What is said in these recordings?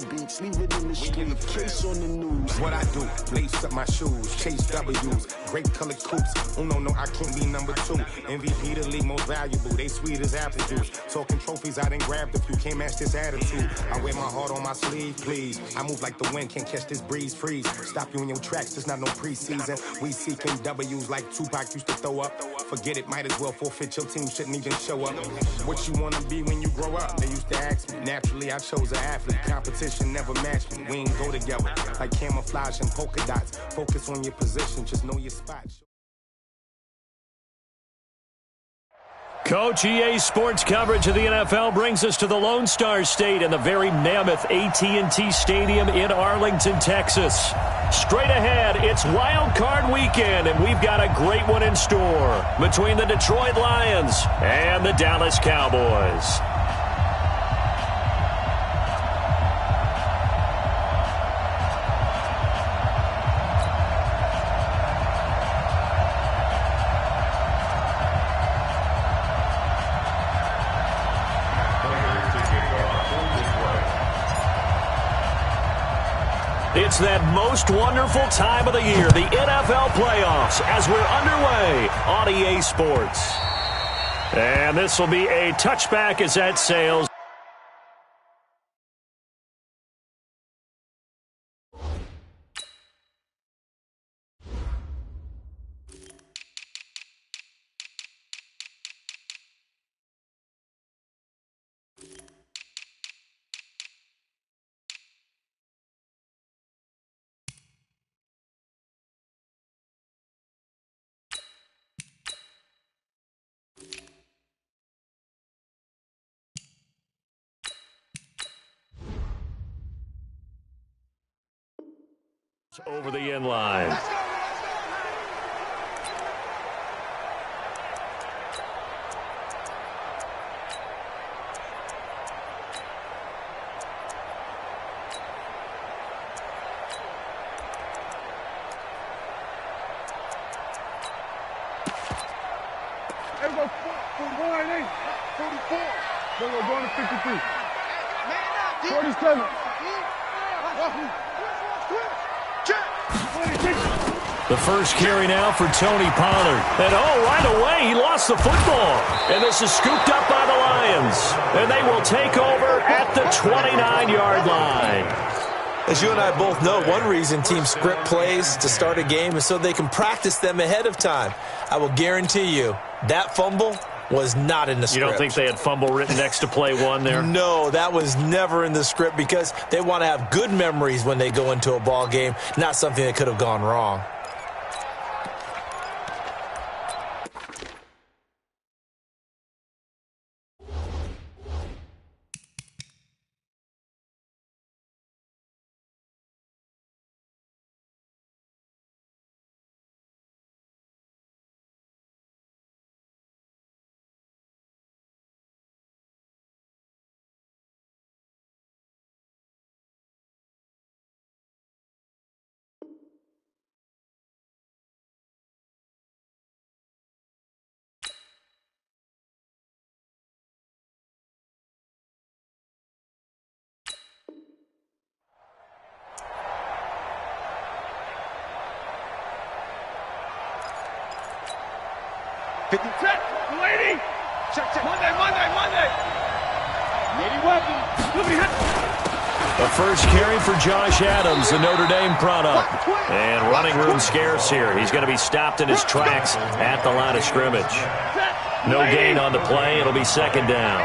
beats, leave it in the street, case on the news. What I do, lace up my shoes, chase W's, grape colored coops. Oh no, I can't be number 2. MVP the league most valuable, they sweet as apple juice. Talking trophies, I done grabbed a few, can't match this attitude. I wear my heart on my sleeve, please. I move like the wind, can't catch this breeze, freeze. Stop you in your tracks, there's not no preseason. We seeking W's like Tupac used to throw up. Forget it, might as well forfeit, your team shouldn't even show up. What you wanna be when you grow up? They used to ask me. Naturally, I chose an athlete. Competition never matched me. We ain't go together like camouflage and polka dots. Focus on your position, just know your spot. Coach, EA Sports coverage of the NFL brings us to the Lone Star State and the very mammoth AT&T Stadium in Arlington, Texas. Straight ahead, it's Wild Card Weekend, and we've got a great one in store between the Detroit Lions and the Dallas Cowboys. It's that most wonderful time of the year, the NFL playoffs, as we're underway on EA Sports. And this will be a touchback as that sails. Over the end line. Everybody, 198, 44. Then we're going to 53. 47. The first carry now for Tony Pollard. And right away, he lost the football. And this is scooped up by the Lions. And they will take over at the 29-yard line. As you and I both know, one reason teams script plays to start a game is so they can practice them ahead of time. I will guarantee you that fumble was not in the script. You don't think they had fumble written next to play one there? No, that was never in the script because they want to have good memories when they go into a ball game, not something that could have gone wrong. Check, lady. Check. Monday. 80 weapons. The first carry for Josh Adams, the Notre Dame product. And running room scarce here. He's going to be stopped in his tracks at the line of scrimmage. No gain on the play. It'll be second down.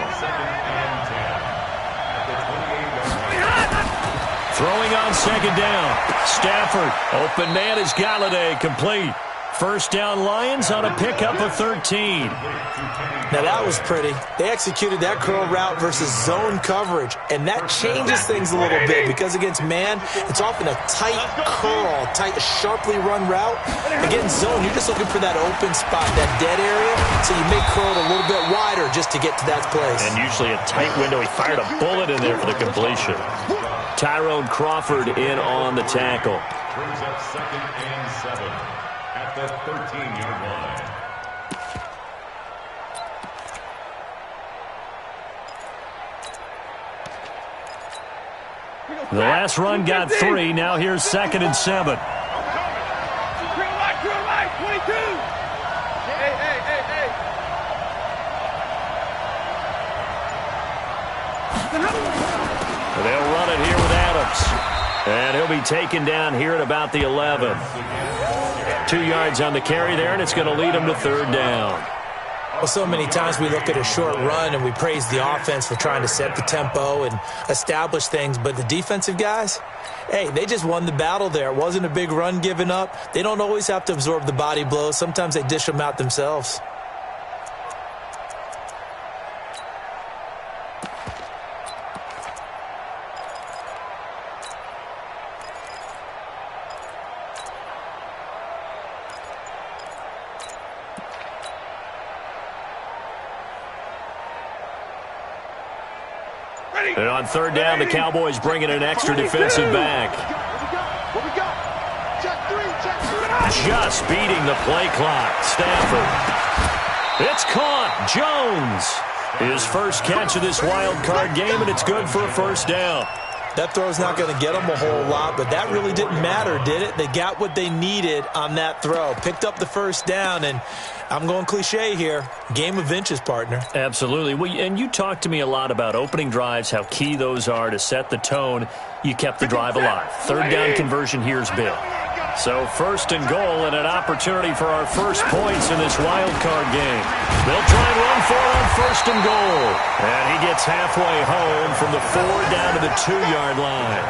Throwing on second down. Stafford. Open man is Galladay. Complete. First down Lions on a pickup of 13. Now that was pretty. They executed that curl route versus zone coverage, and that changes things a little bit because against man, it's often a tight curl, sharply run route. Against zone, you're just looking for that open spot, that dead area, so you may curl it a little bit wider just to get to that place. And usually a tight window. He fired a bullet in there for the completion. Tyrone Crawford in on the tackle. Brings up 2nd and 7 at the 13-yard line. The last run got 3. Now here's 2nd and 7. Drill right, 22. Hey. They'll run it here with Adams. And he'll be taken down here at about the 11. 2 yards on the carry there, and it's going to lead him to 3rd down. Well, so many times we look at a short run and we praise the offense for trying to set the tempo and establish things, but the defensive guys, hey, they just won the battle there. It wasn't a big run given up. They don't always have to absorb the body blows. Sometimes they dish them out themselves. And on 3rd down, the Cowboys bring in an extra defensive back. What we got? Check 3. Just beating the play clock. Stafford. It's caught. Jones. His first catch of this wild card game, and it's good for a 1st down. That throw's not going to get them a whole lot, but that really didn't matter, did it? They got what they needed on that throw. Picked up the 1st down, and I'm going cliche here. Game of inches, partner. Absolutely. Well, and you talked to me a lot about opening drives, how key those are to set the tone. You kept the drive alive. 3rd down conversion here is big. So 1st and goal and an opportunity for our first points in this wild card game. They'll try and run for it on 1st and goal. And he gets halfway home from the 4 down to the 2-yard line.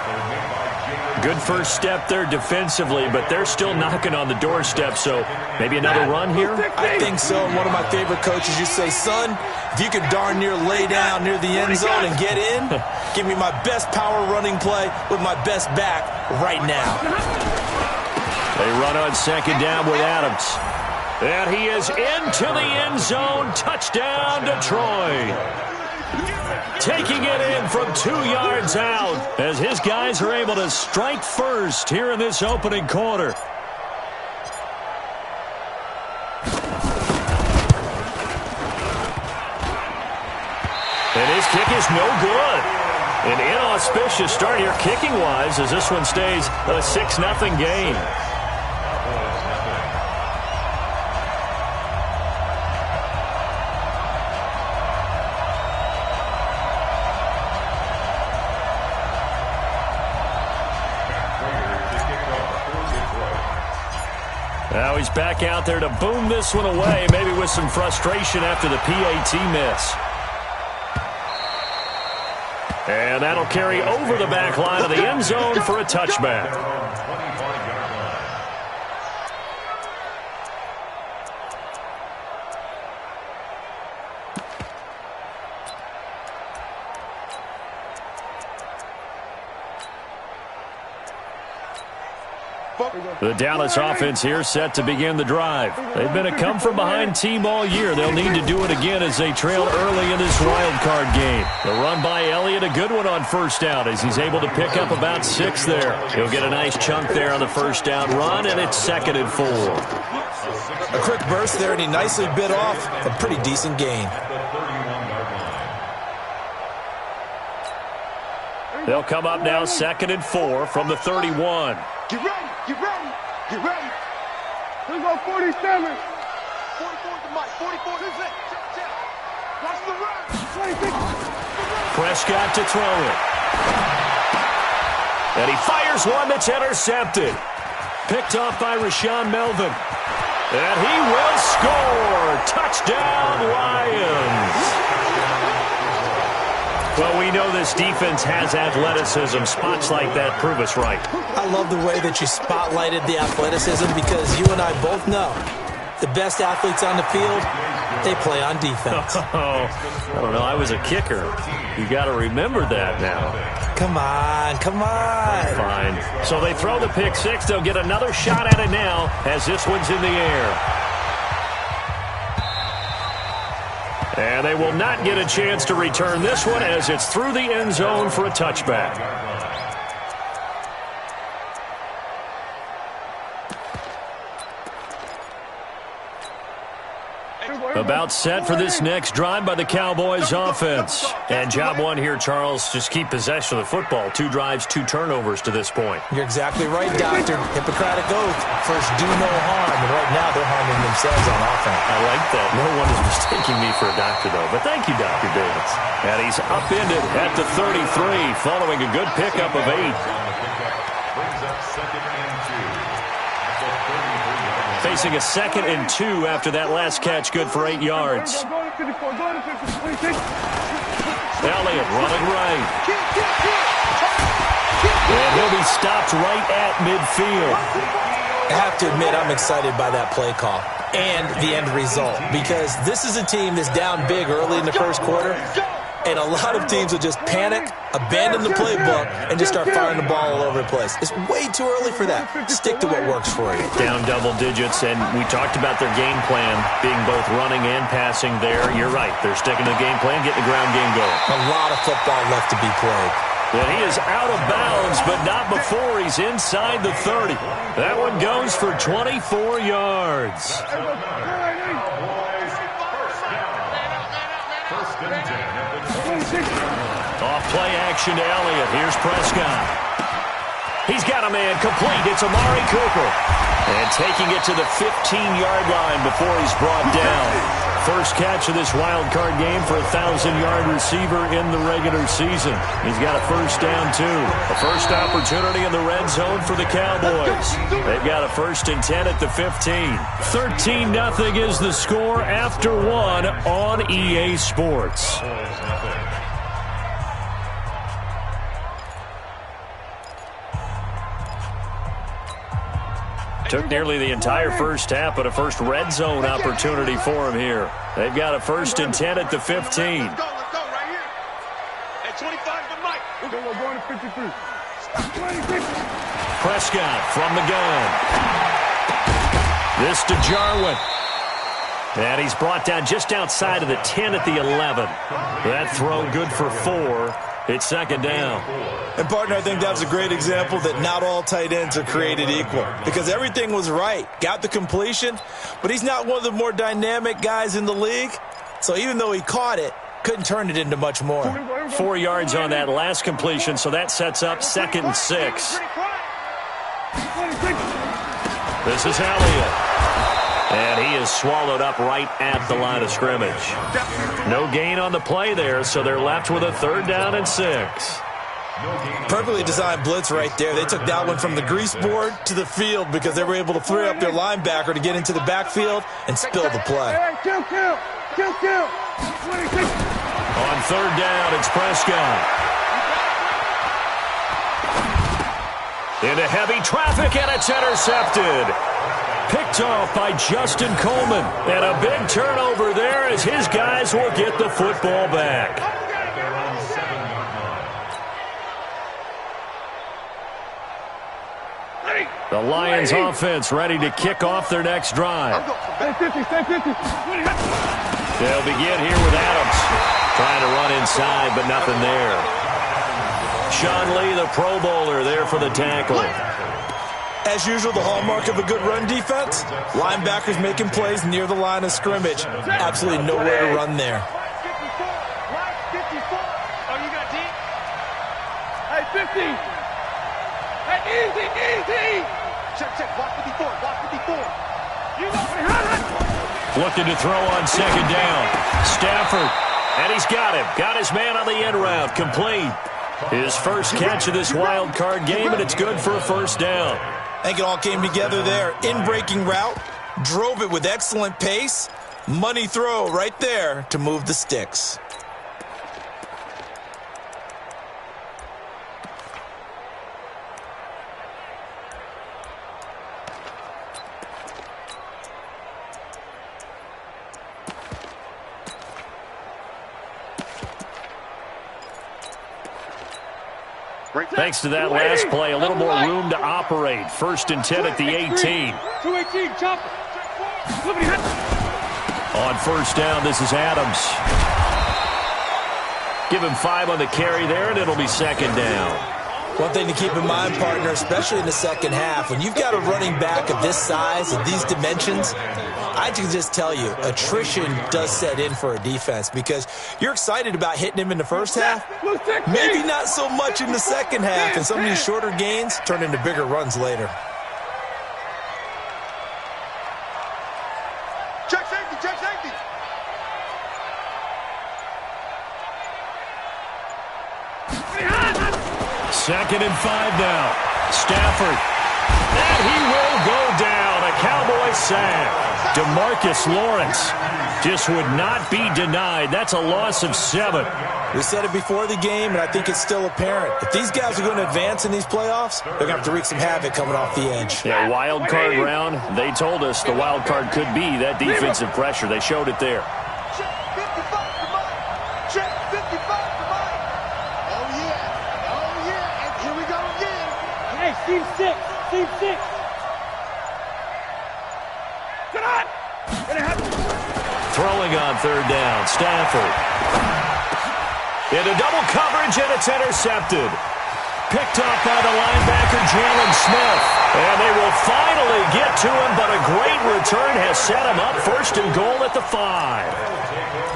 Good first step there defensively, but they're still knocking on the doorstep, so maybe another run here? I think so. One of my favorite coaches used to say, son, if you could darn near lay down near the end zone and get in, give me my best power running play with my best back right now. They run on 2nd down with Adams. And he is into the end zone. Touchdown, Detroit. Taking it in from 2 yards out as his guys are able to strike first here in this opening quarter. And his kick is no good. An inauspicious start here kicking-wise as this one stays a 6-0 game. Now he's back out there to boom this one away, maybe with some frustration after the PAT miss. And that'll carry over the back line of the end zone for a touchback. The Dallas offense here set to begin the drive. They've been a come-from-behind team all year. They'll need to do it again as they trail early in this wild card game. The run by Elliott, a good one on 1st down as he's able to pick up about 6 there. He'll get a nice chunk there on the 1st down run, and it's 2nd and 4. A quick burst there, and he nicely bit off a pretty decent gain. They'll come up now 2nd and 4 from the 31. Get ready. Here we go, 47. 44 to Mike. 44 is it. Check. Watch the run. 26. Prescott to throw it. And he fires one that's intercepted. Picked off by Rashawn Melvin. And he will score. Touchdown, Lions. Well, we know this defense has athleticism. Spots like that prove us right. I love the way that you spotlighted the athleticism because you and I both know the best athletes on the field, they play on defense. Oh, I don't know. I was a kicker. You got to remember that now. Come on. Fine. So they throw the pick 6. They'll get another shot at it now as this one's in the air. And they will not get a chance to return this one as it's through the end zone for a touchback. About set for this next drive by the Cowboys offense. And job one here, Charles, just keep possession of the football. 2 drives, 2 turnovers to this point. You're exactly right, Doctor. Hippocratic oath. First, do no harm. And right now, they're harming themselves on offense. I like that. No one is mistaking me for a doctor, though. But thank you, Dr. Davis. And he's upended at the 33, following a good pickup of 8. Brings up 2nd and 2. Facing a 2nd and 2 after that last catch, good for 8 yards. Elliott running right. And he'll be stopped right at midfield. I have to admit, I'm excited by that play call and the end result, because this is a team that's down big early in the first quarter, and a lot of teams will just panic, abandon the playbook, and just start firing the ball all over the place. It's way too early for that. Stick to what works for you. Down double digits, and we talked about their game plan being both running and passing there. You're right. They're sticking to the game plan, getting the ground game going. A lot of football left to be played. And he is out of bounds, but not before he's inside the 30. That one goes for 24 yards. Off play action to Elliott. Here's Prescott. He's got a man complete. It's Amari Cooper. And taking it to the 15-yard line before he's brought down. First catch of this wild card game for a 1,000-yard receiver in the regular season. He's got a first down, too. A first opportunity in the red zone for the Cowboys. They've got a 1st and 10 at the 15. 13-0 is the score after 1 on EA Sports. Took nearly the entire first half, but a first red zone opportunity for him here. They've got a 1st and 10 at the 15. Let's go right here. At 25 to Mike. We're going to 53. 26. Prescott from the gun. This to Jarwin. And he's brought down just outside of the 10 at the 11. That throw good for 4. It's 2nd down. And, partner, I think that was a great example that not all tight ends are created equal, because everything was right. Got the completion, but he's not one of the more dynamic guys in the league. So even though he caught it, couldn't turn it into much more. 4 yards on that last completion, so that sets up 2nd and 6. This is Elliott. And he is swallowed up right at the line of scrimmage. No gain on the play there, so they're left with a 3rd down and 6. Perfectly designed blitz right there. They took that one from the grease board to the field because they were able to free up their linebacker to get into the backfield and spill the play. Kill. On 3rd down, it's Prescott. Into heavy traffic, and it's intercepted. Picked off by Justin Coleman. And a big turnover there as his guys will get the football back. The Lions offense ready to kick off their next drive. They'll begin here with Adams. Trying to run inside, but nothing there. Sean Lee, the Pro Bowler, there for the tackle. As usual, the hallmark of a good run defense, linebackers making plays near the line of scrimmage. Absolutely nowhere to run there. Oh, you got deep? Hey, 50. Hey, easy. Check. Block 54. You know me. Looking to throw on 2nd down. Stafford. And he's got him. Got his man on the end route. Complete. His first catch of this wild card game, and it's good for a 1st down. I think it all came together there. In-breaking route. Drove it with excellent pace. Money throw right there to move the sticks. Thanks to that last play, a little more room to operate. 1st and 10 at the 18. 218, chop. On 1st down, this is Adams. Give him 5 on the carry there, and it'll be 2nd down. One thing to keep in mind, partner, especially in the second half, when you've got a running back of this size and these dimensions, I can just tell you, attrition does set in for a defense because you're excited about hitting him in the first half, maybe not so much in the second half, and some of these shorter gains turn into bigger runs later. Check safety, check safety. Second and 5 now. Stafford. And he will go down. A Cowboy sack. DeMarcus Lawrence just would not be denied. That's a loss of 7. We said it before the game, and I think it's still apparent. If these guys are going to advance in these playoffs, they're going to have to wreak some havoc coming off the edge. Yeah, wild card round. They told us the wild card could be that defensive pressure. They showed it there. Check 55 for Mike. Check 55 for Mike. Oh, yeah. Oh, yeah. And here we go again. Hey, Steve 6. Steve 6. Get on. Throwing on third down. Stafford. Into double coverage, and it's intercepted. Picked up by the linebacker, Jalen Smith. And they will finally get to him, but a great return has set him up first and goal at the 5.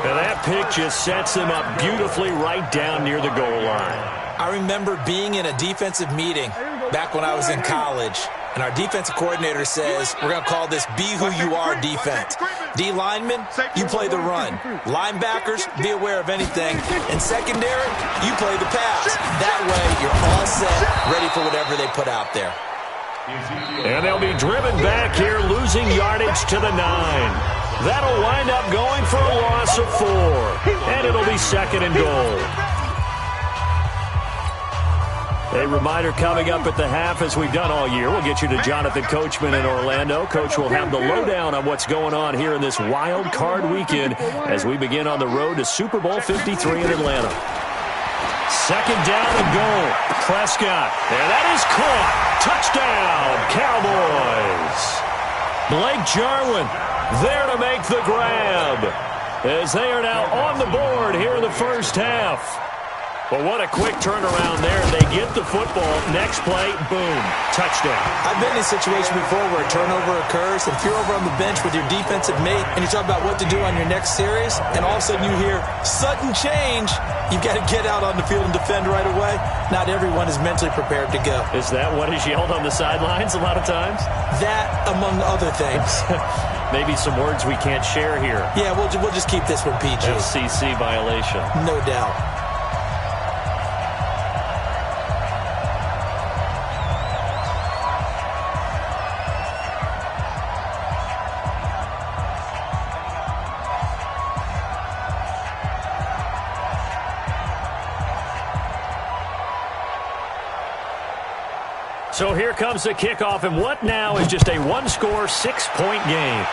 And that pick just sets him up beautifully right down near the goal line. I remember being in a defensive meeting back when I was in college, and our defensive coordinator says, we're going to call this Be Who You Are defense. D linemen, you play the run. Linebackers, be aware of anything. And secondary, you play the pass. That way, you're all set, ready for whatever they put out there. And they'll be driven back here, losing yardage to the 9. That'll wind up going for a loss of 4. And it'll be second and goal. A reminder coming up at the half, as we've done all year. We'll get you to Jonathan Coachman in Orlando. Coach will have the lowdown on what's going on here in this wild card weekend as we begin on the road to Super Bowl 53 in Atlanta. Second down and goal. Prescott. And that is caught. Touchdown, Cowboys. Blake Jarwin there to make the grab as they are now on the board here in the first half. Well, what a quick turnaround there. They get the football. Next play, boom, touchdown. I've been in a situation before where a turnover occurs, and if you're over on the bench with your defensive mate and you're talking about what to do on your next series, and all of a sudden you hear sudden change, you've got to get out on the field and defend right away. Not everyone is mentally prepared to go. Is that what is yelled on the sidelines a lot of times? That, among other things. Maybe some words we can't share here. Yeah, we'll just keep this one PG. FCC violation. No doubt. So here comes the kickoff, and what now is just a one-score, 6-point game.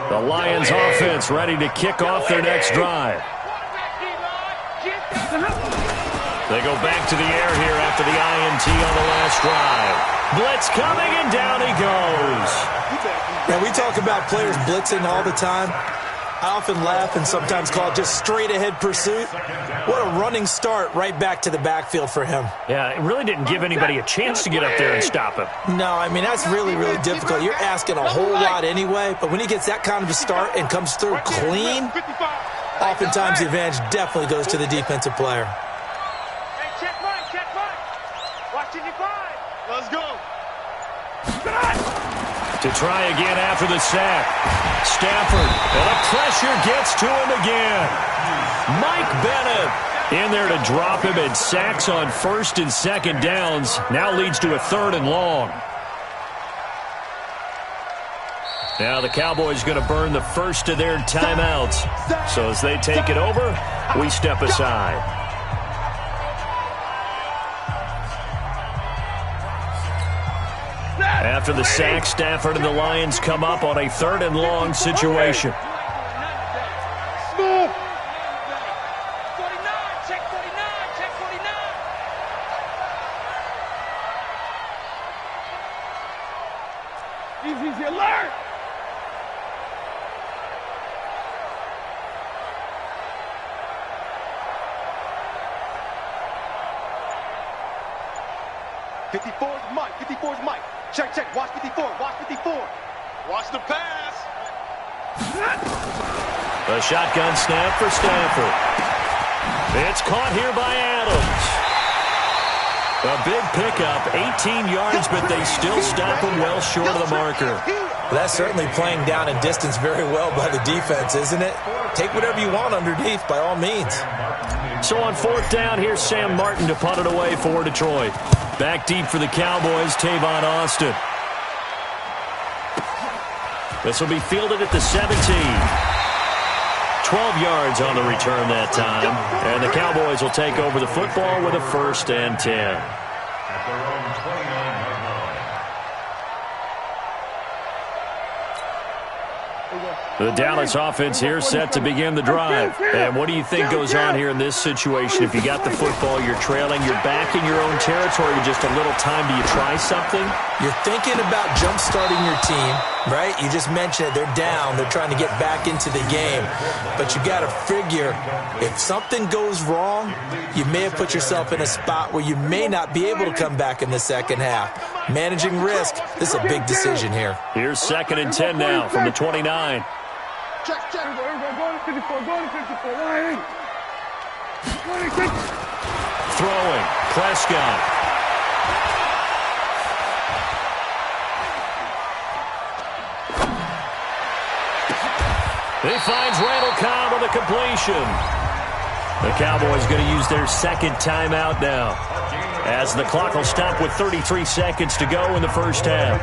The Lions offense ready to kick off their next drive. They go back to the air here after the INT on the last drive. Blitz coming, and down he goes. Now, we talk about players blitzing all the time. I often laugh and sometimes call it just straight-ahead pursuit. What a running start right back to the backfield for him. Yeah, it really didn't give anybody a chance to get up there and stop him. No, I mean, that's really, really difficult. You're asking a whole lot anyway, but when he gets that kind of a start and comes through clean, oftentimes the advantage definitely goes to the defensive player. Hey, check Mike, check Mike. Watch it, 5. Let's go. To try again after the sack. Stafford, and the pressure gets to him again. Mike Bennett in there to drop him, and sacks on first and second downs. Now leads to a 3rd and long. Now the Cowboys going to burn the first of their timeouts. So as they take it over, we step aside. After the sack, Stafford and the Lions come up on a 3rd and long situation. Smooth. 49, check 49, check 49. Easy, alert. 54's Mike. 54's Mike. Check, check. Watch 54. Watch 54. Watch the pass. The shotgun snap for Stanford. It's caught here by Adams. A big pickup, 18 yards, but they still stop him well short of the marker. That's certainly playing down in distance very well by the defense, isn't it? Take whatever you want underneath, by all means. So on fourth down, here's Sam Martin to punt it away for Detroit. Back deep for the Cowboys, Tavon Austin. This will be fielded at the 17. 12 yards on the return that time. And the Cowboys will take over the football with a 1st and 10. At their own 29-yard line. The Dallas offense here set to begin the drive. And what do you think goes on here in this situation? If you got the football, you're trailing, you're back in your own territory with just a little time. Do you try something? You're thinking about jump-starting your team, right? You just mentioned it. They're down. They're trying to get back into the game. But you got to figure, if something goes wrong, you may have put yourself in a spot where you may not be able to come back in the second half. Managing risk, this is a big decision here. Here's 2nd and 10 now from the 29. Check, check. Go to 54. Go to 54. Line. Throwing, Prescott. He finds Randall Cobb on the completion. The Cowboys going to use their 2nd timeout now, as the clock will stop with 33 seconds to go in the first half.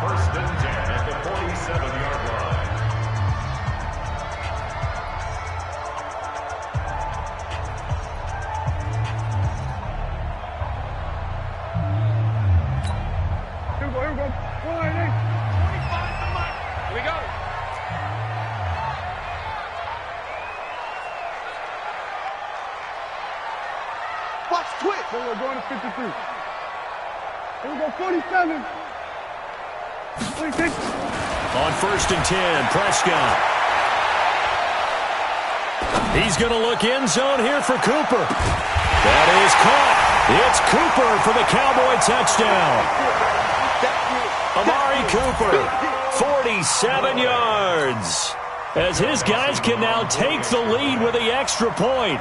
First and 10 at the 47-yard line. Here we go. Line. 25 to Mike. Here we go. Watch twitch. Here we go, going to 53. Here we go, 47. 26. On 1st and 10, Prescott. He's going to look end zone here for Cooper. That is caught. It's Cooper for the Cowboy touchdown. Amari Cooper, 47 yards. As his guys can now take the lead with the extra point.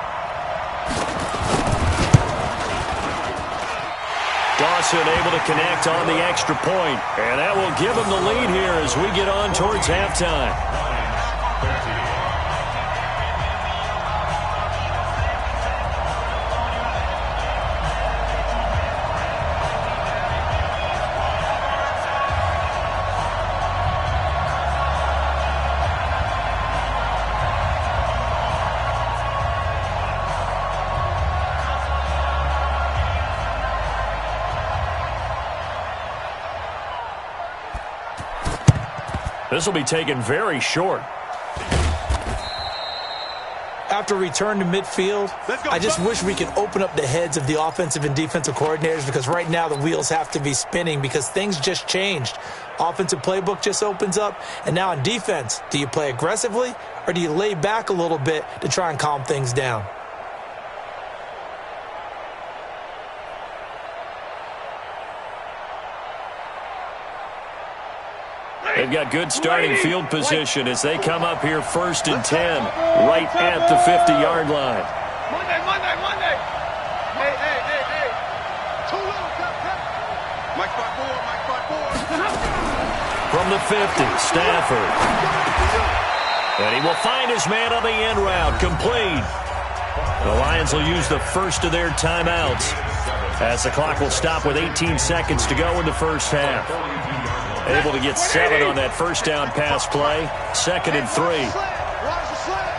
Dawson able to connect on the extra point, and that will give him the lead here as we get on towards halftime. This will be taken very short. After return to midfield, I just wish we could open up the heads of the offensive and defensive coordinators, because right now the wheels have to be spinning because things just changed. Offensive playbook just opens up, and now on defense, do you play aggressively or do you lay back a little bit to try and calm things down? They've got good starting field position as they come up here 1st and 10, right at the 50-yard line. Monday. Hey. Too little, tap. Mike 5-4. From the 50, Stafford. And he will find his man on the end route, complete. The Lions will use the first of their timeouts as the clock will stop with 18 seconds to go in the first half. Able to get 7 on that first down pass play. 2nd and 3. Watch the slant.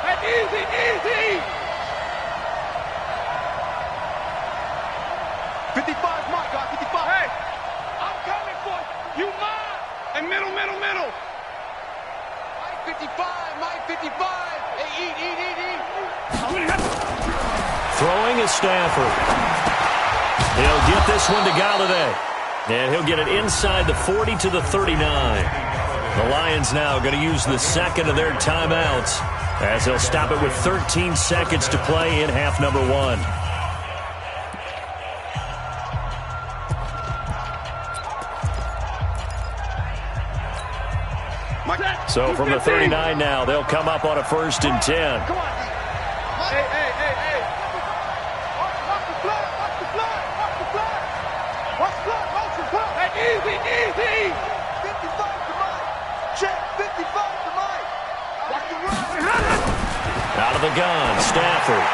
Hey, easy. 55's Mike, got 55. Hey, I'm coming for you. Mine. And middle. Mike 55. Hey, eat. Throwing is Stafford. He'll get this one to Galladay. And he'll get it inside the 40 to the 39. The Lions now going to use the second of their timeouts as they'll stop it with 13 seconds to play in half number 1. So from the 39 now, they'll come up on a 1st and 10. Come on. Hey. Watch the flag. Watch the flag. Hey, easy. 55 to Mike. Check, 55 to Mike. Watch the run. Out of the gun, Stafford.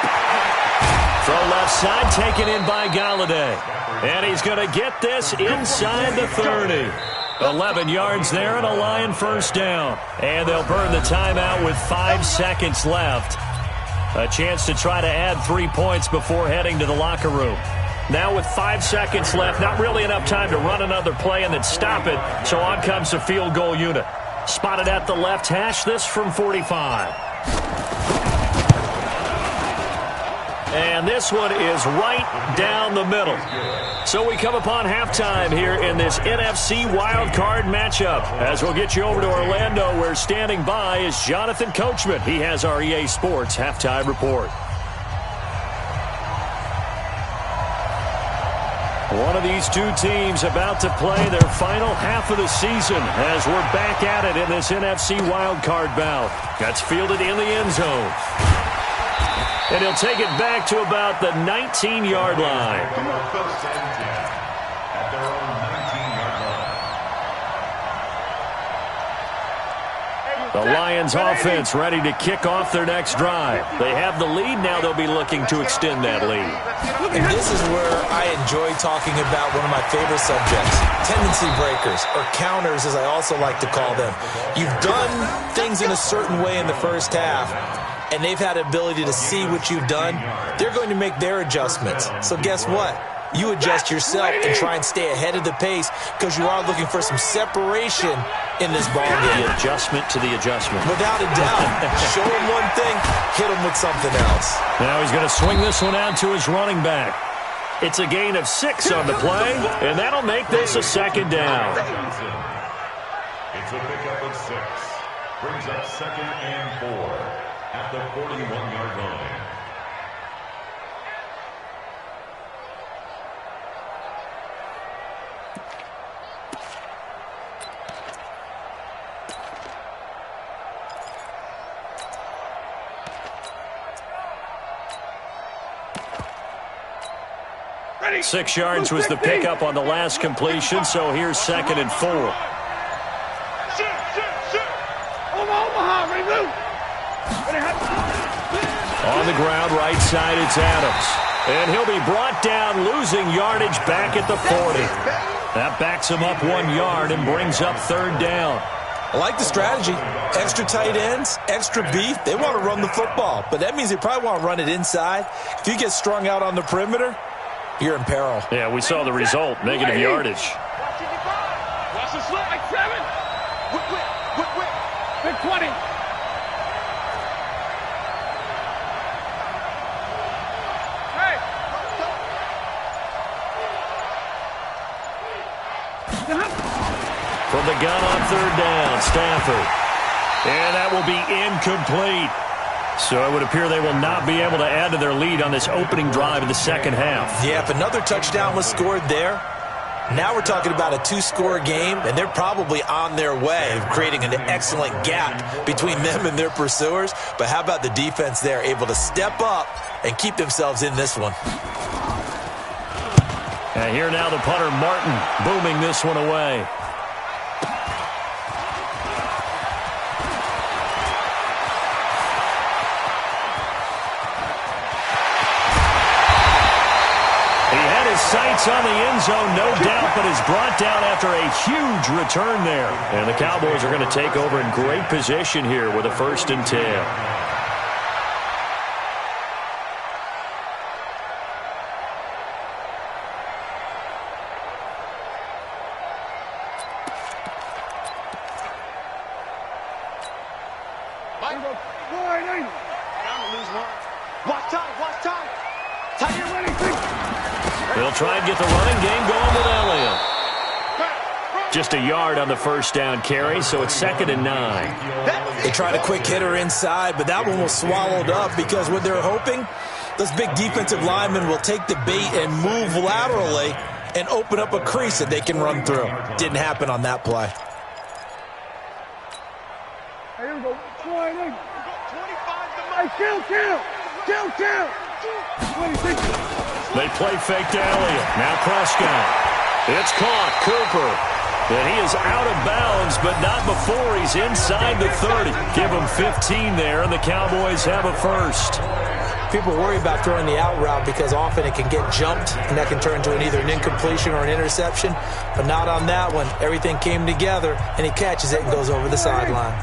Throw left side, taken in by Galladay. And he's going to get this inside the 30. 11 yards there and a Lion 1st down. And they'll burn the timeout with 5 seconds left. A chance to try to add 3 points before heading to the locker room. Now with 5 seconds left, not really enough time to run another play and then stop it. So on comes the field goal unit. Spotted at the left hash, this from 45. And this one is right down the middle. So we come upon halftime here in this NFC wildcard matchup. As we'll get you over to Orlando, where standing by is Jonathan Coachman. He has our EA Sports halftime report. One of these two teams about to play their final half of the season as we're back at it in this NFC wildcard bout. That's fielded in the end zone. And he'll take it back to about the 19-yard line. At their own 19-yard line. The Lions offense ready to kick off their next drive. They have the lead. Now they'll be looking to extend that lead. And this is where I enjoy talking about one of my favorite subjects, tendency breakers, or counters as I also like to call them. You've done things in a certain way in the first half, and they've had the ability to see what you've done. They're going to make their adjustments. So guess what? You adjust yourself and try and stay ahead of the pace because you are looking for some separation in this ball game. The adjustment to the adjustment. Without a doubt. Show him one thing, hit him with something else. Now he's going to swing this one out to his running back. It's a gain of 6 on the play, and that'll make this a 2nd down. It's a pickup of 6. Brings up 2nd and 4 at the 41-yard line. Ready. 6 yards was the pickup on the last completion, so here's 2nd and 4. Omaha, ready, move. On the ground, right side, it's Adams. And he'll be brought down, losing yardage back at the 40. That backs him up 1 yard and brings up 3rd down. I like the strategy. Extra tight ends, extra beef. They want to run the football, but that means they probably want to run it inside. If you get strung out on the perimeter, you're in peril. Yeah, we saw the result, negative yardage. Watch the slip, like 7. Whip. Big 20. Hey. From the gun on 3rd down, Stafford. And that will be incomplete. So it would appear they will not be able to add to their lead on this opening drive of the 2nd half. Yeah, if another touchdown was scored there, now we're talking about a 2-score game, and they're probably on their way of creating an excellent gap between them and their pursuers. But how about the defense there, able to step up and keep themselves in this one? And here now the punter, Martin, booming this one away. Sights on the end zone, no doubt, but is brought down after a huge return there. And the Cowboys are going to take over in great position here with a 1st and 10. They'll try and get the running game going with Elliott. just a yard on the first down carry, so it's 2nd and 9. They tried a quick hitter inside, but that one was swallowed up because what they're hoping, those big defensive linemen will take the bait and move laterally and open up a crease that they can run through. Didn't happen on that play. Here we go. 25 to Mike. Kill. 26. They play fake to Elliott. Now Prescott. It's caught. Cooper. And he is out of bounds, but not before he's inside the 30. Give him 15 there, and the Cowboys have a first. People worry about throwing the out route because often it can get jumped, and that can turn into either an incompletion or an interception, but not on that one. Everything came together, and he catches it and goes over the sideline.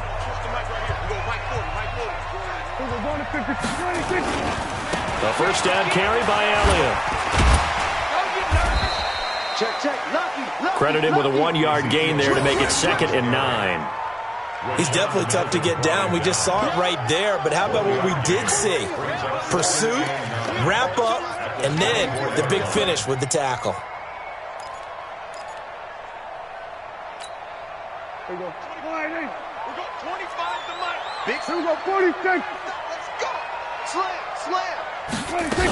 A first down carry by Elliott. Credit him with a 1-yard gain there to make it 2nd and 9. He's definitely tough to get down. We just saw it right there, but how about what we did see? Pursuit, wrap up, and then the big finish with the tackle. Here we go. 25 to Mike. Big. Here we go. 46. Let's go. Slam. 26.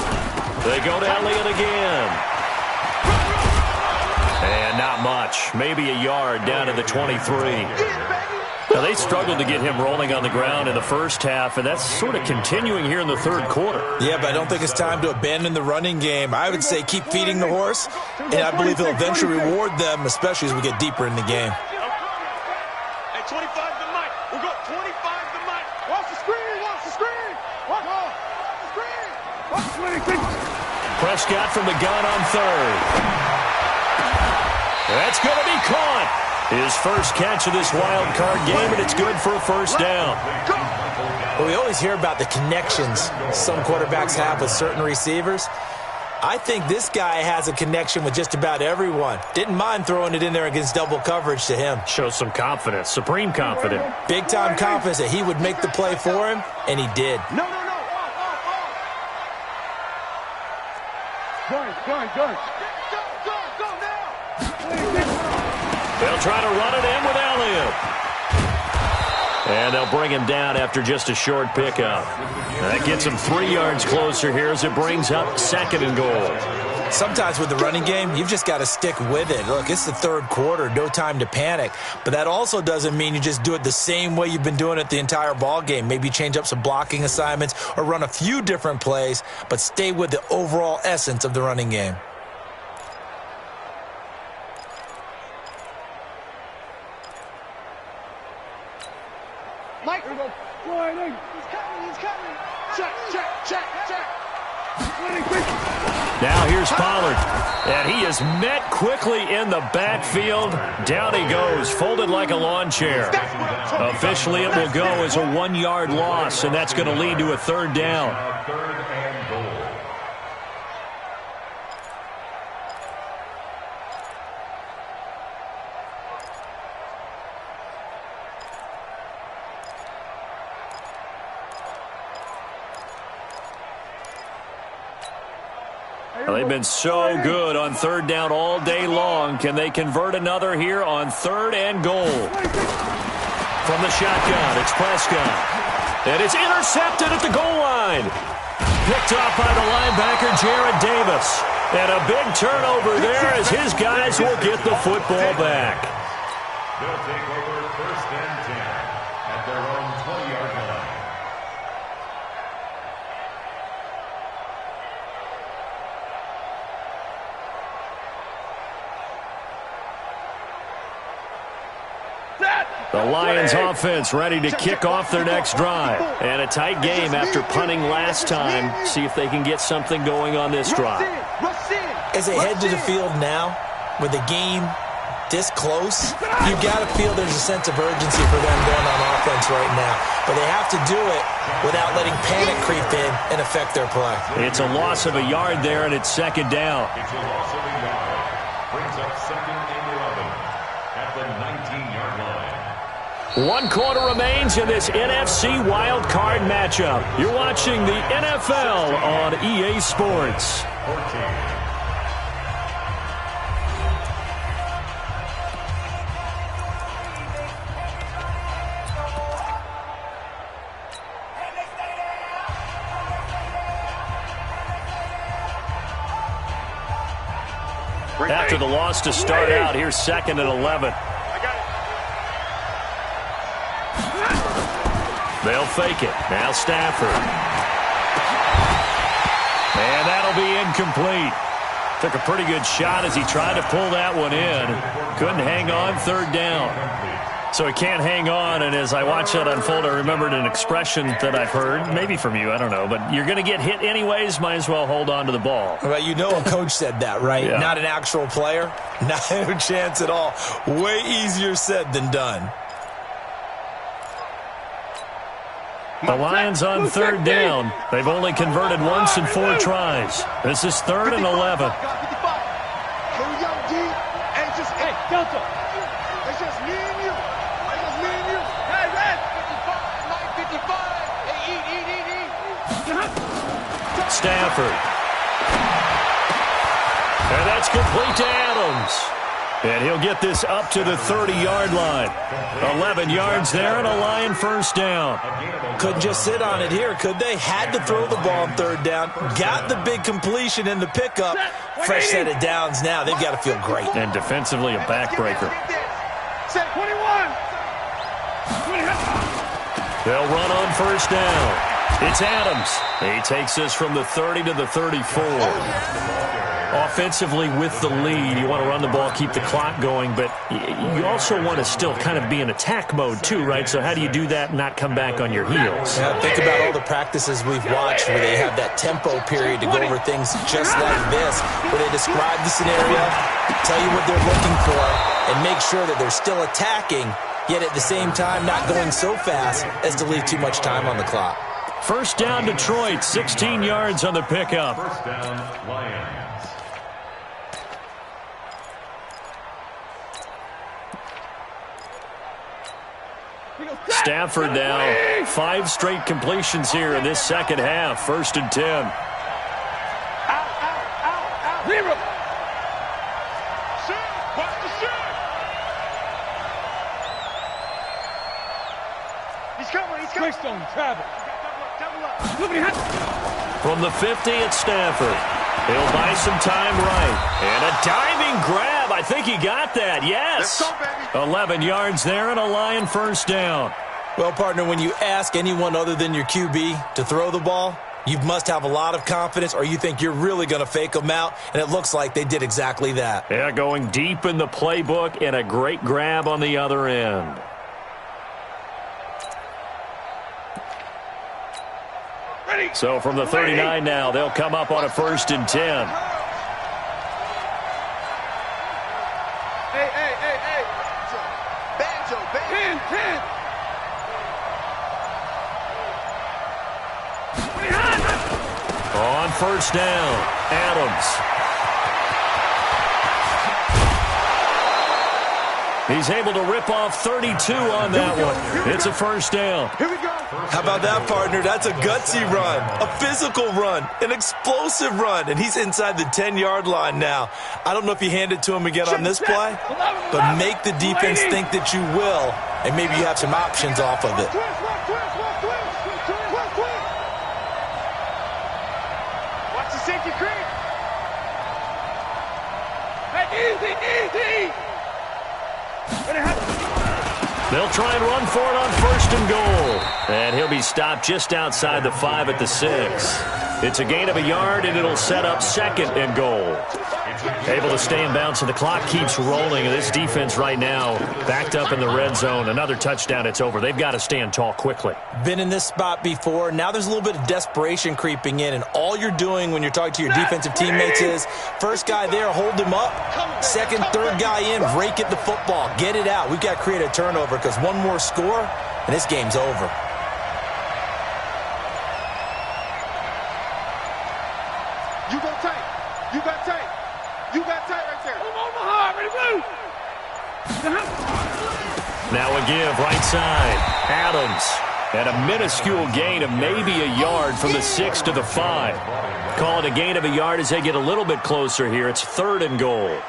They go to Elliott again. And not much. Maybe a yard down to the 23. Now, they struggled to get him rolling on the ground in the first half, and that's sort of continuing here in the third quarter. Yeah, but I don't think it's time to abandon the running game. I would say keep feeding the horse, and I believe he'll eventually reward them, especially as we get deeper in the game. Hey, 25 to Mike. We'll go 25 to Mike. Watch the screen. Watch the screen. Watch the screen. Watch 26. Prescott from the gun on 3rd. That's going to be caught. His first catch of this wild card game, and it's good for a first down. Well, we always hear about the connections some quarterbacks have with certain receivers. I think this guy has a connection with just about everyone. Didn't mind throwing it in there against double coverage to him. Shows some confidence, supreme confidence. Big-time confidence that he would make the play for him, and he did. No. Gun. Go now. They'll try to run it in with Elliott. And they'll bring him down after just a short pickup. That gets him 3 yards closer here as it brings up 2nd and goal. Sometimes with the running game, you've just got to stick with it. Look, it's the third quarter, no time to panic. But that also doesn't mean you just do it the same way you've been doing it the entire ball game. Maybe change up some blocking assignments or run a few different plays, but stay with the overall essence of the running game. Mike, go. He's coming. Check. Now here's Pollard. And he is met quickly in the backfield. Down he goes, folded like a lawn chair. Officially, it will go as a 1-yard loss, and that's going to lead to a 3rd down. 3rd and goal. They've been so good on 3rd down all day long. Can they convert another here on 3rd and goal? From the shotgun, it's Prescott. And it's intercepted at the goal line. Picked off by the linebacker, Jared Davis. And a big turnover there as his guys will get the football back. They'll take over 1st and 10 at their own 20-yard line. The Lions offense ready to kick off their next drive. And a tight game after punting last time. See if they can get something going on this drive. As they head to the field now, with the game this close, you've got to feel there's a sense of urgency for them going on offense right now. But they have to do it without letting panic creep in and affect their play. It's a loss of a yard there, and it's 2nd down. It's a loss of a yard. Brings up 2nd and 11 at the 19-yard line. 1 quarter remains in this NFC Wild Card matchup. You're watching the NFL on EA Sports. 14. after the loss to start out. Here's 2nd and 11. They'll fake it. Now Stafford. And that'll be incomplete. Took a pretty good shot as he tried to pull that one in. Couldn't hang on 3rd down. So he can't hang on, and as I watch that unfold, I remembered an expression that I've heard, maybe from you, I don't know, but you're going to get hit anyways, might as well hold on to the ball. Well, you know a coach said that, right? Yeah. Not an actual player. Not a chance at all. Way easier said than done. The Lions on 3rd down. They've only converted once in 4 tries. This is 3rd and 11. Here we go, D. Hey, Delta. It's just me and you. It's just me and you. Hey, Red. 55. Hey, eat. Stafford. And that's complete to Adams. And he'll get this up to the 30-yard line. 11 yards there and a Lion 1st down. Couldn't just sit on it here, could they? Had to throw the ball on 3rd down. Got the big completion in the pickup. Fresh set of downs now. They've got to feel great. And defensively, a backbreaker. Set 21. They'll run on 1st down. It's Adams. He takes this from the 30 to the 34. Offensively with the lead, you want to run the ball, keep the clock going, but you also want to still kind of be in attack mode too, right? So how do you do that and not come back on your heels? Yeah, think about all the practices we've watched where they have that tempo period to go over things just like this, where they describe the scenario, tell you what they're looking for, and make sure that they're still attacking, yet at the same time not going so fast as to leave too much time on the clock. 1st down Detroit, 16 yards on the pickup. 1st down, Lions. Stafford now, 5 straight completions here in this 2nd half. 1st and 10. Out. Zero. Shoot. Watch the shoot. He's coming. Quick on travel. Double up. Look at him. From the 50, it's Stafford. He'll buy some time right. And a diving grab. I think he got that. Yes. Let's go, baby. 11 yards there and a Lion 1st down. Well, partner, when you ask anyone other than your QB to throw the ball, you must have a lot of confidence or you think you're really going to fake them out, and it looks like they did exactly that. Yeah, going deep in the playbook and a great grab on the other end. Ready. So from the 39 now, they'll come up on a 1st and 10. Hey. Banjo. 10. On 1st down, Adams. He's able to rip off 32 on that one. It's a 1st down. Here we go. How about that, partner? That's a gutsy run, a physical run, an explosive run, and he's inside the 10-yard line now. I don't know if you hand it to him again on this play, but make the defense think that you will, and maybe you have some options off of it. Watch the safety creep. Hey, easy. They'll try and run for it on 1st and goal. And he'll be stopped just outside the 5 at the 6. It's a gain of a yard, and it'll set up 2nd and goal. Able to stay in bounds, so the clock keeps rolling. And this defense right now backed up in the red zone. Another touchdown, it's over. They've got to stand tall quickly. Been in this spot before. Now there's a little bit of desperation creeping in, and all you're doing when you're talking to your defensive teammates is, first guy there, hold him up. Second, third guy in, rake at the football. Get it out. We've got to create a turnover because one more score, and this game's over. You go tight. You got tight right there. Omaha, ready, blue. Now a give, right side. Adams. And a minuscule gain of maybe a yard from the 6 to the 5. Call it a gain of a yard as they get a little bit closer here. It's 3rd and goal.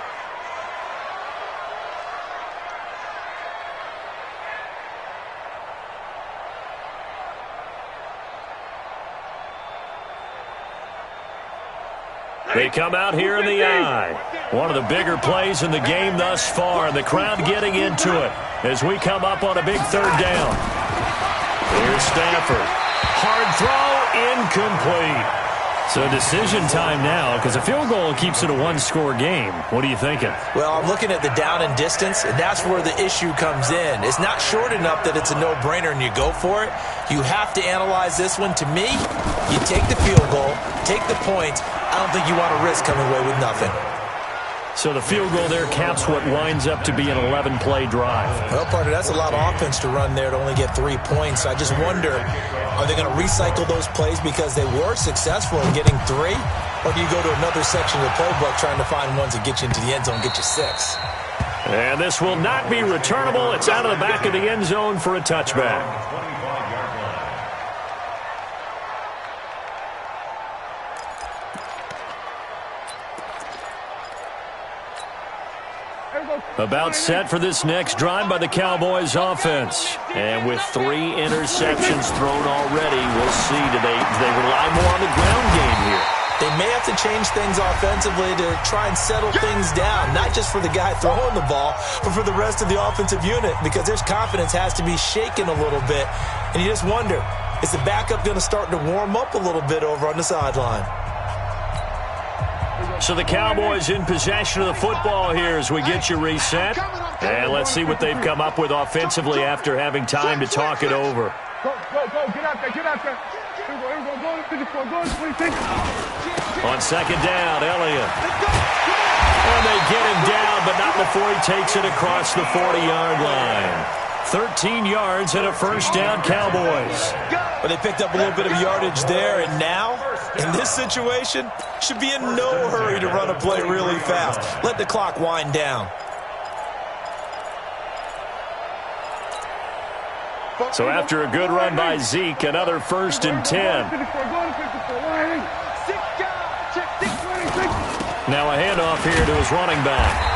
They come out here in the I. One of the bigger plays in the game thus far, and the crowd getting into it as we come up on a big third down. Here's Stafford. Hard throw, incomplete. So decision time now, because a field goal keeps it a one-score game. What are you thinking? Well, I'm looking at the down and distance, and that's where the issue comes in. It's not short enough that it's a no-brainer and you go for it. You have to analyze this one. To me, you take the field goal, take the points. I don't think you want to risk coming away with nothing. So the field goal there caps what winds up to be an 11-play drive. Well, partner, that's a lot of offense to run there to only get 3 points. I just wonder, are they going to recycle those plays because they were successful in getting 3? Or do you go to another section of the playbook trying to find ones that get you into the end zone and get you 6? And this will not be returnable. It's out of the back of the end zone for a touchback. About set for this next drive by the Cowboys offense. And with 3 interceptions thrown already, we'll see. Do they rely more on the ground game here? They may have to change things offensively to try and settle things down, not just for the guy throwing the ball, but for the rest of the offensive unit, because their confidence has to be shaken a little bit. And you just wonder, is the backup going to start to warm up a little bit over on the sideline? So the Cowboys in possession of the football here as we get you reset. And let's see what they've come up with offensively after having time to talk it over. Go, get out there, get out there. Here we go, go to 54, go to 26. On second down, Elliott. And they get him down, but not before he takes it across the 40-yard line. 13 yards and a first down, Cowboys. But they picked up a little bit of yardage there, and now, in this situation, should be in no hurry to run a play really fast. Let the clock wind down. So after a good run by Zeke, another 1st and 10. Now a handoff here to his running back.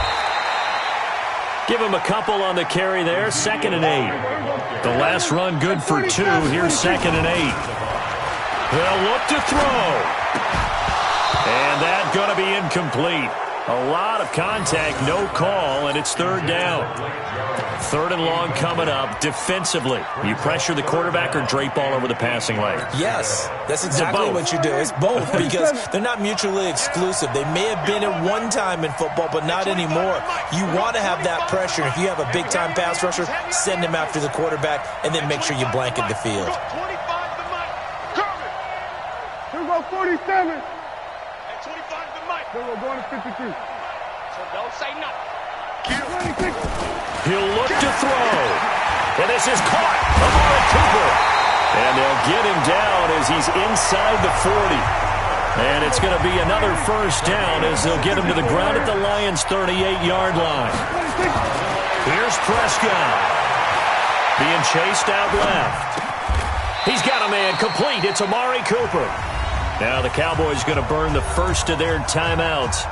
Give him a couple on the carry there. 2nd and 8. The last run good for 2. Here's 2nd and 8. They'll look to throw. And that's going to be incomplete. A lot of contact, no call, and it's 3rd down. 3rd and long coming up. Defensively, you pressure the quarterback or drape all over the passing lane? Yes, that's exactly what you do. It's both, because they're not mutually exclusive. They may have been at one time in football, but not anymore. You want to have that pressure. If you have a big-time pass rusher, send him after the quarterback, and then make sure you blanket the field. Here we go, 47. At 25 to Mike. Here we go, going to 52. So don't say nothing. 26. He'll look to throw. And this is caught. Amari Cooper. And they'll get him down as he's inside the 40. And it's going to be another first down as they'll get him to the ground at the Lions' 38-yard line. Here's Prescott. Being chased out left. He's got a man complete. It's Amari Cooper. Now the Cowboys going to burn the first of their timeouts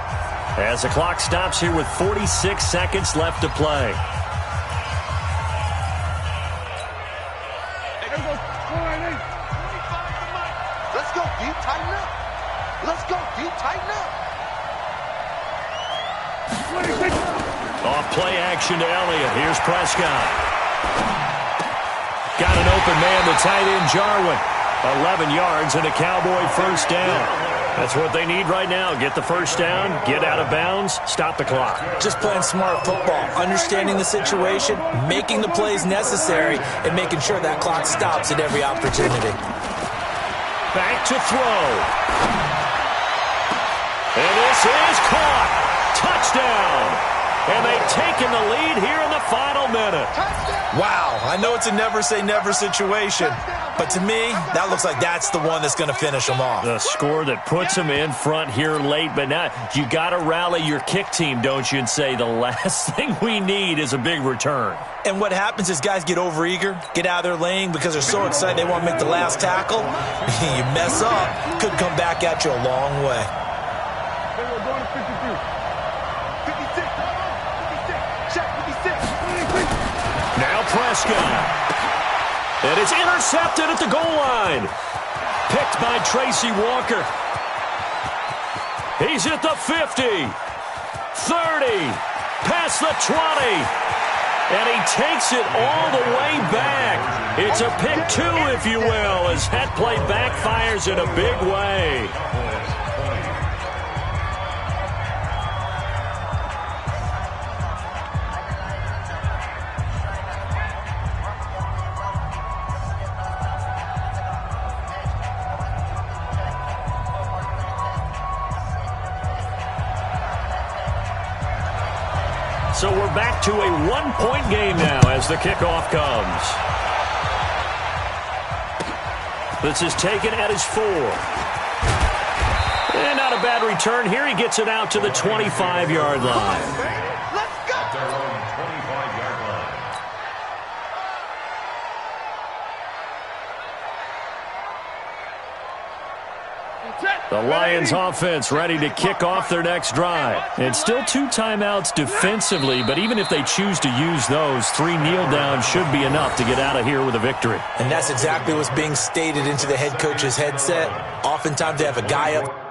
as the clock stops here with 46 seconds left to play. Let's go, D. Tighten up. Let's go, D. Tighten up. Off play action to Elliott. Here's Prescott. Got an open man, the tight end Jarwin. 11 yards and a Cowboy first down. That's what they need right now. Get the first down, get out of bounds, stop the clock. Just playing smart football, understanding the situation, making the plays necessary, and making sure that clock stops at every opportunity. Back to throw. And this is caught. Touchdown. And they've taken the lead here in the final minute. Wow, I know it's a never-say-never situation, but to me, that looks like that's the one that's going to finish them off. The score that puts them in front here late, but now you got to rally your kick team, don't you, and say the last thing we need is a big return. And what happens is guys get overeager, get out of their lane because they're so excited they want to make the last tackle. You mess up, could come back at you a long way. Now Prescott. And it's intercepted at the goal line. Picked by Tracy Walker. He's at the 50, 30, past the 20, and he takes it all the way back. It's a pick 2, if you will, as that play backfires in a big way. So we're back to a one-point game now as the kickoff comes. This is taken at his 4. And not a bad return here. He gets it out to the 25-yard line. Let's go! At their own 25-yard line. The Lions offense ready to kick off their next drive. And still 2 timeouts defensively, but even if they choose to use those, 3 kneel downs should be enough to get out of here with a victory. And that's exactly what's being stated into the head coach's headset. Oftentimes they have a guy up